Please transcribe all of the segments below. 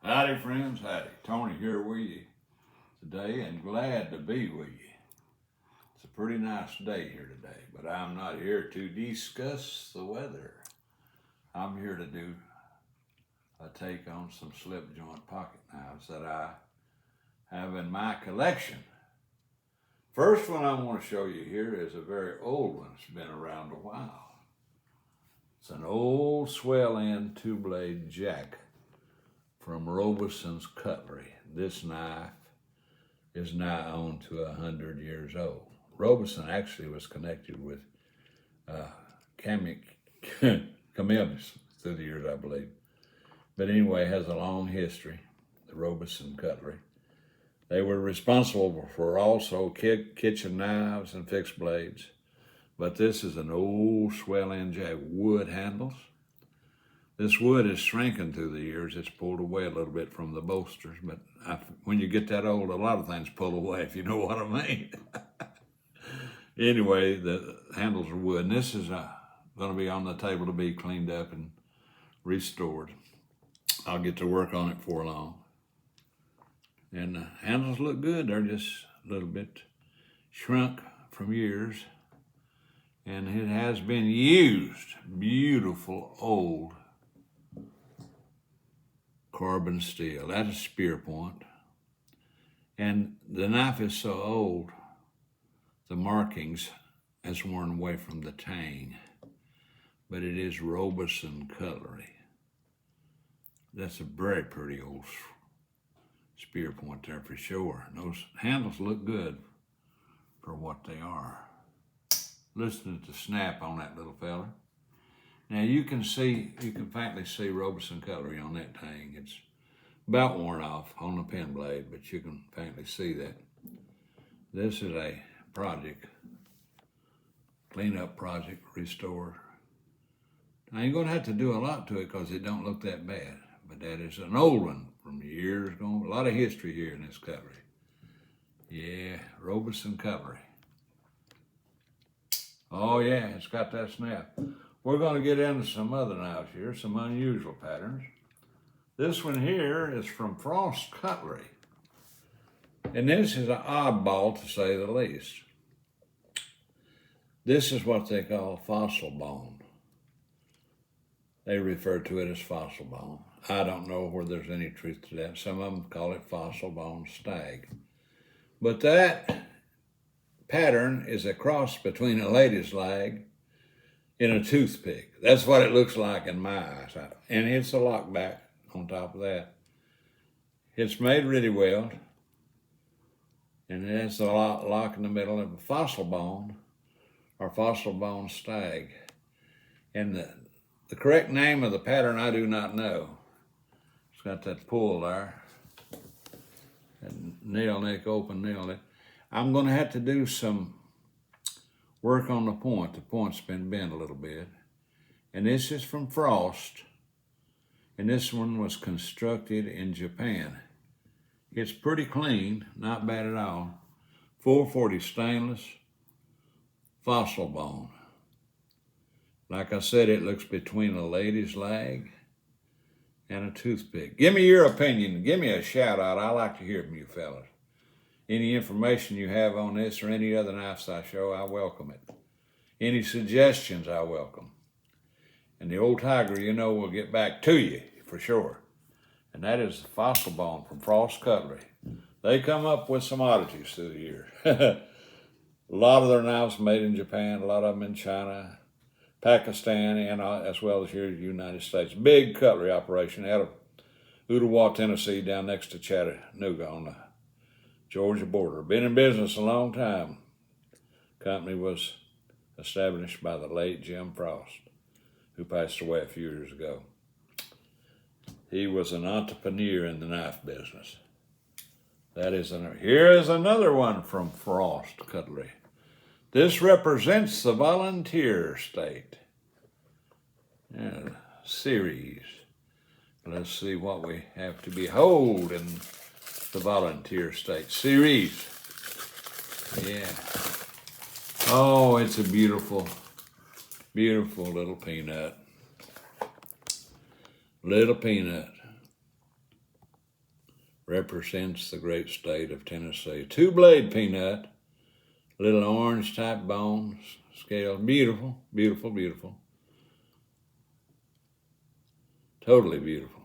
Howdy friends, howdy. Tony here with you today and glad to be with you. It's a pretty nice day here today, but I'm not here to discuss the weather. I'm here to do a take on some slip joint pocket knives that I have in my collection. First one I want to show you here is a very old one. It's been around a while. It's an old swell end two-blade jack from Robeson's Cutlery. This knife is now on to 100 years old. Robeson actually was connected with Camillus through the years, I believe. But anyway, has a long history, the Robeson Cutlery. They were responsible for also kitchen knives and fixed blades. But this is an old swell end jack, wood handles. This wood is shrinking through the years. It's pulled away a little bit from the bolsters, but when you get that old, a lot of things pull away, if you know what I mean. Anyway, the handles are wood, and this is going to be on the table to be cleaned up and restored. I'll get to work on it before long. And the handles look good. They're just a little bit shrunk from years, and it has been used. Beautiful old carbon steel. That's a spear point. And the knife is so old, the markings has worn away from the tang. But it is Robeson Cutlery. That's a very pretty old spear point there for sure. And those handles look good for what they are. Listen to the snap on that little fella. Now you can faintly see Robeson Cutlery on that tang. It's about worn off on the pen blade, but you can faintly see that. This is a project, cleanup project, restore. Now you're gonna have to do a lot to it because it don't look that bad, but that is an old one from years ago. A lot of history here in this cutlery. Yeah, Robeson Cutlery. Oh yeah, it's got that snap. We're going to get into some other knives here, some unusual patterns. This one here is from Frost Cutlery. And this is an oddball, to say the least. This is what they call fossil bone. They refer to it as fossil bone. I don't know where there's any truth to that. Some of them call it fossil bone stag. But that pattern is a cross between a lady's leg and a toothpick. That's what it looks like in my eyes. And it's a lockback on top of that. It's made really well. And it has a lock in the middle of a fossil bone or fossil bone stag. And the correct name of the pattern I do not know. It's got that pull there. And nail neck, open nail neck. I'm going to have to do some work on the point. The point's been bent a little bit. And this is from Frost. And this one was constructed in Japan. It's pretty clean, not bad at all. 440 stainless, fossil bone. Like I said, it looks between a lady's leg and a toothpick. Give me your opinion. Give me a shout out. I like to hear from you fellas. Any information you have on this or any other knives I show, I welcome it. Any suggestions, I welcome. And the old tiger, will get back to you for sure. And that is the fossil bone from Frost Cutlery. They come up with some oddities through the years. A lot of their knives made in Japan, a lot of them in China, Pakistan, and as well as here in the United States. Big cutlery operation out of Ottawa, Tennessee, down next to Chattanooga on the Georgia border. Been in business a long time. Company was established by the late Jim Frost, who passed away a few years ago. He was an entrepreneur in the knife business. Here is another one from Frost Cutlery. This represents the volunteer state. Yeah, series. Let's see what we have to behold in the volunteer state series. Yeah. Oh, it's a beautiful, beautiful little peanut. Little peanut. represents the great state of Tennessee. Two-blade peanut, little orange type bones, scale, beautiful, beautiful, beautiful. Totally beautiful.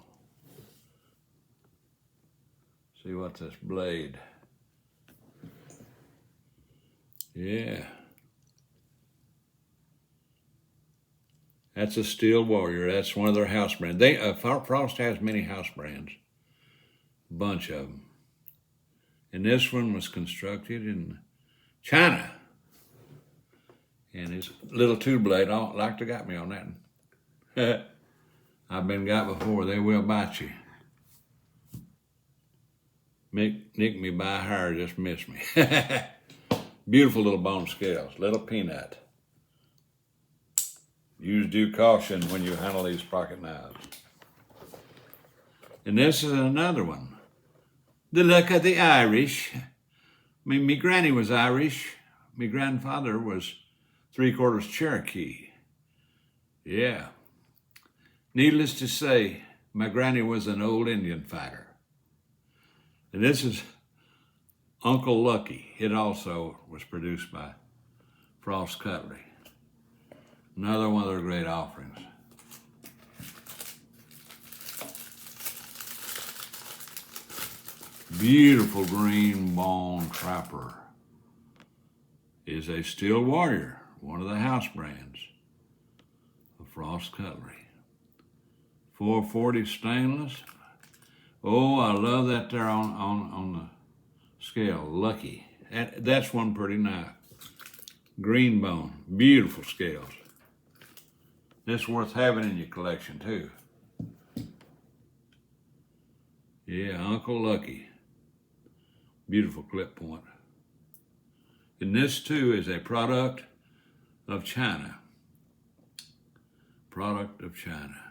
See what's this blade? Yeah. That's a Steel Warrior. That's one of their house brands. Frost has many house brands, a bunch of them. And this one was constructed in China. And his little two-blade, like they got me on that one. I've been got before. They will bite you. Nick me by hair, just miss me. Beautiful little bone scales, little peanut. Use due caution when you handle these pocket knives. And this is another one. The luck of the Irish. Me granny was Irish. Me grandfather was 3/4 Cherokee. Yeah. Needless to say, my granny was an old Indian fighter. And this is Uncle Lucky. It also was produced by Frost Cutlery. Another one of their great offerings. Beautiful green bone trapper is a Steel Warrior, one of the house brands of Frost Cutlery. 440 stainless. Oh, I love that there on the scale, Lucky. That's one pretty knife. Green bone, beautiful scales. This is worth having in your collection too. Yeah, Uncle Lucky. Beautiful clip point. And this too is a product of China. Product of China.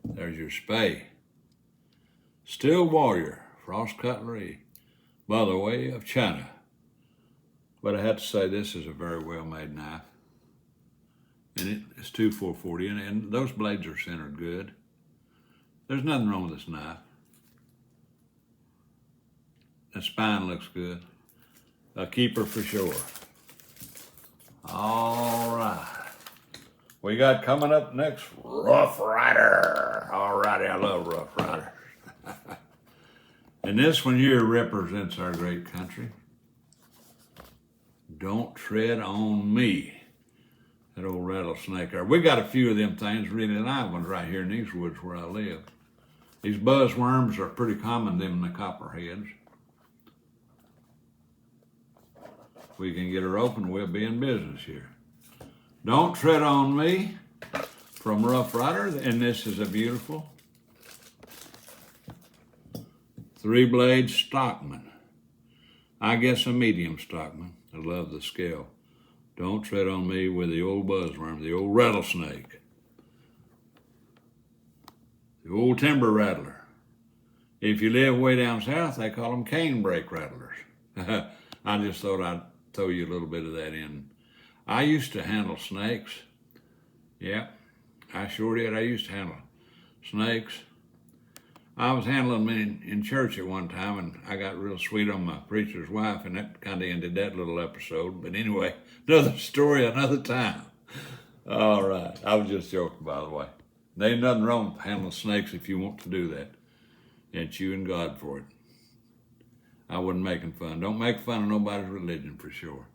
There's your spay. Steel Warrior, Frost Cutlery, by the way of China. But I have to say this is a very well-made knife. And it's 2/440, and those blades are centered good. There's nothing wrong with this knife. The spine looks good. A keeper for sure. All right. We got coming up next, Rough Ryder. All righty, I love Rough Ryder. And this one here represents our great country. Don't tread on me. That old rattlesnake there. We got a few of them things, really live ones right here in these woods where I live. These buzzworms are pretty common, them and the copperheads. If we can get her open, we'll be in business here. Don't Tread on Me from Rough Ryder, and this is a beautiful 3-blade stockman. I guess a medium stockman. I love the scale. Don't tread on me with the old buzzworm, the old rattlesnake, the old timber rattler. If you live way down south, they call them cane brake rattlers. I just thought I'd throw you a little bit of that in. I used to handle snakes. Yeah, I sure did. I used to handle snakes. I was handling them in church at one time, and I got real sweet on my preacher's wife, and that kind of ended that little episode. But anyway, another story, another time. All right, I was just joking, by the way. There ain't nothing wrong with handling snakes if you want to do that. It's you and God for it. I wasn't making fun. Don't make fun of nobody's religion for sure.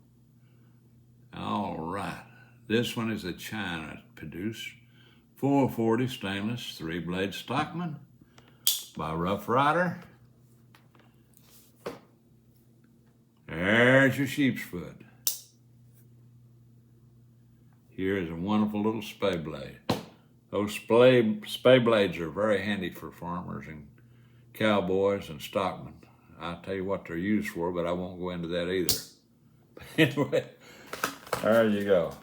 All right, this one is a China produced 440 stainless 3-blade stockman by Rough Ryder. There's your sheep's foot. Here is a wonderful little spay blade. Those spay blades are very handy for farmers and cowboys and stockmen. I'll tell you what they're used for, but I won't go into that either. Anyway, there you go.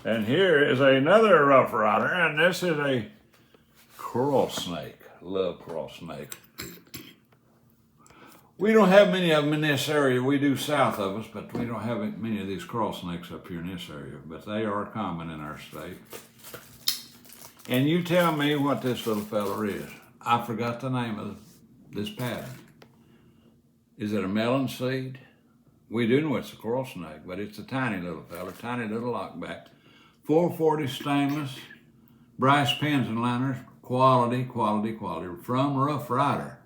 And here is another Rough Ryder, and this is a coral snake. Love coral snake. We don't have many of them in this area. We do south of us, but we don't have many of these coral snakes up here in this area. But they are common in our state. And you tell me what this little feller is. I forgot the name of this pattern. Is it a melon seed? We do know it's a coral snake, but it's a tiny little fella, tiny little lockback. 440 stainless, brass pins and liners, quality, quality, quality, from Rough Ryder.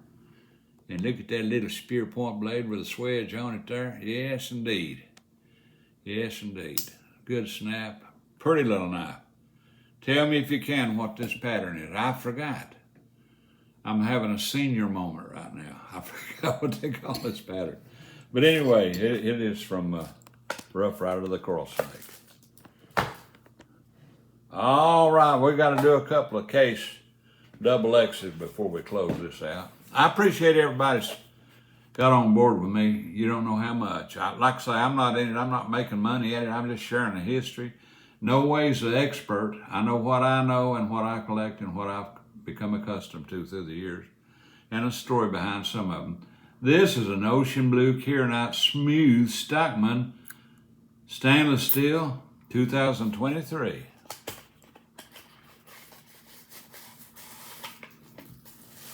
And look at that little spear point blade with a swedge on it there. Yes, indeed. Yes, indeed. Good snap. Pretty little knife. Tell me if you can what this pattern is. I forgot. I'm having a senior moment right now. I forgot what they call this pattern. But anyway, it is from Rough Ryder the Coral Snake. All right, we got to do a couple of case double X's before we close this out. I appreciate everybody's got on board with me. You don't know how much. Like I say, I'm not in it. I'm not making money at it. I'm just sharing the history. No way's the expert. I know what I know and what I collect and what I've become accustomed to through the years, and a story behind some of them. This is an ocean blue Kieranite smooth stockman stainless steel 2023.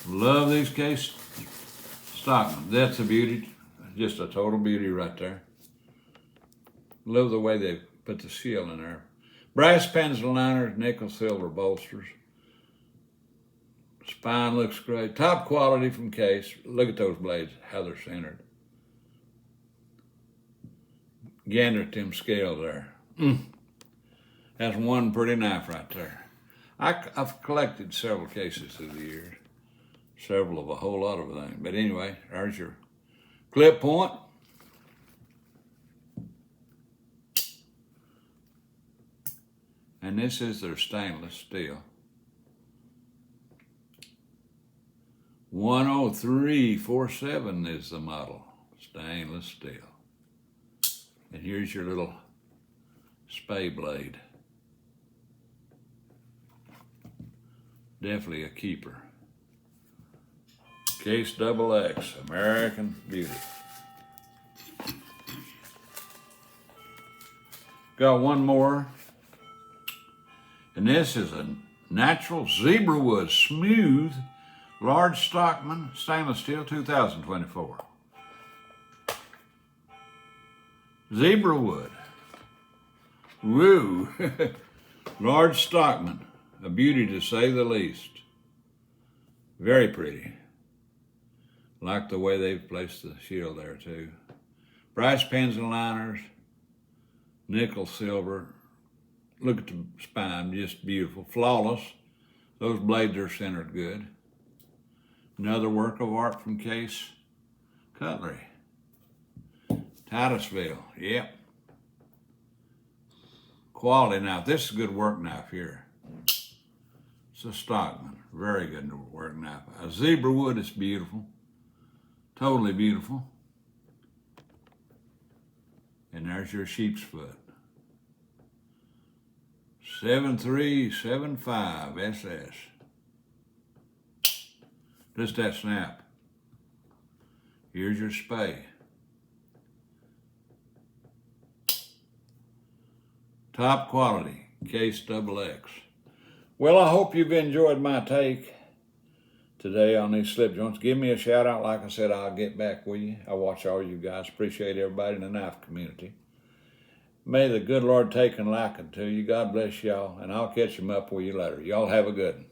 Love these case stockman. That's a beauty, just a total beauty right there. Love the way they put the seal in there. Brass pencil liners, nickel silver bolsters. Spine looks great. Top quality from case. Look at those blades, how they're centered. Gander at them scales there. That's one pretty knife right there. I've collected several cases through the years. Several of a whole lot of things. But anyway, there's your clip point. And this is their stainless steel. 10347 is the model, stainless steel. And here's your little spay blade. Definitely a keeper. Case double X, American Beauty. Got one more. And this is a natural zebrawood smooth large stockman stainless steel 2024. Zebrawood. Woo. Large stockman. A beauty to say the least. Very pretty. Like the way they've placed the shield there too. Brass pins and liners. Nickel silver. Look at the spine, just beautiful. Flawless. Those blades are centered good. Another work of art from Case Cutlery. Titusville, yep. Quality knife. This is a good work knife here. It's a stockman, very good work knife. A zebrawood is beautiful, totally beautiful. And there's your sheep's foot. 7375 SS. Just that snap. Here's your spay. Top quality, Case double X. Well, I hope you've enjoyed my take today on these slip joints. Give me a shout out. Like I said, I'll get back with you. I watch all you guys. Appreciate everybody in the knife community. May the good Lord take and liken to you. God bless y'all, and I'll catch them up with you later. Y'all have a good one.